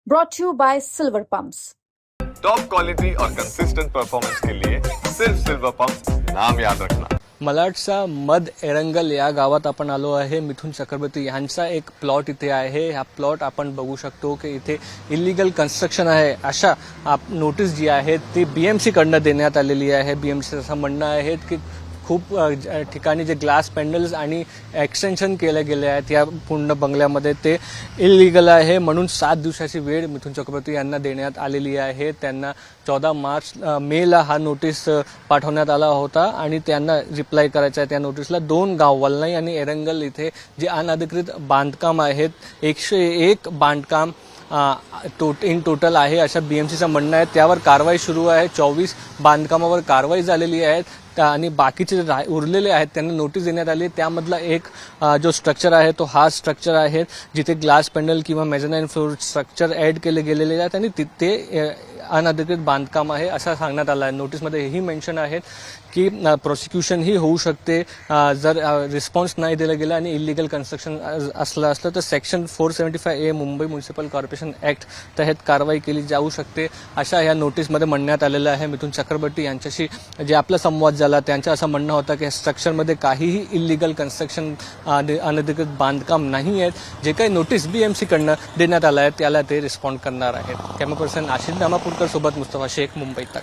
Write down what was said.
brought to you by Silver Pumps. Top quality और consistent performance के लिए सिर्फ silver pump नाम याद रखना। मलाडचा मध एरंगल या गावात आपण आलो आहे। मिथुन चक्रवर्ती यांचा एक प्लॉट इथे आहे। हा प्लॉट आपण बघू शकतो की इथे इलिगल कन्स्ट्रक्शन आहे अशा नोटीस जी आहे ती बीएमसी कडनं देण्यात आलेली आहे। बीएमसी असं म्हणणं आहे की खूप ठिकाणी जे ग्लास पॅनल्स आणि एक्सटेन्शन केले गेले आहेत या पूर्ण बंगल्यामध्ये ते इलिगल आहे, म्हणून 7 दिवसाची वेळ मिथुन चक्रवर्ती यांना देण्यात आलेली आहे। त्यांना 14 मेला हा नोटीस पाठवण्यात आला होता आणि त्यांना रिप्लाय करायचा आहे त्या नोटीसला। 2 गाव वलनाई आणि एरंगल इथे जे अनधिकृत बांधकाम आहेत 101 बांधकाम इन टोटल आहे अशा बीएमसीचं म्हणणं आहे। त्यावर कारवाई सुरू आहे। 24 बांधकामावर कारवाई झालेली आहे आणि बाकीचे जे उरलेले आहेत त्यांना नोटीस देण्यात आली। त्यामधला एक जो स्ट्रक्चर आहे तो हा स्ट्रक्चर आहे जिथे ग्लास पॅनल किंवा मेझनाईन फ्लोर स्ट्रक्चर ॲड केले गेलेले आहेत आणि तिथे अनधिकृत बांधकाम आहे असं सांगण्यात आलं आहे। नोटीसमध्ये हेही मेन्शन आहे की प्रोसिक्युशन ही होऊ शकते जर रिस्पॉन्स नाही दिला गेला आणि इलिगल कन्स्ट्रक्शन असलं तर section 475A Mumbai municipal corporation act तहत कारवाई केली जाऊ शकते अशा या नोटीसमध्ये म्हणण्यात आलेलं आहे। मिथुन चक्रवर्ती यांच्याशी जे आपला संवाद झाला त्यांचं असं म्हणणं होतं की स्ट्रक्चरमध्ये काहीही इलिगल कन्स्ट्रक्शन अनधिकृत बांधकाम नाही आहेत। जे काही नोटीस बीएमसी कडनं देण्यात आलं आहे त्याला ते रिस्पॉन्ड करणार आहेत। कॅमेरा पर्सन आशिष दामापूरकर सोबत मुस्तफा शेख, मुंबई तक।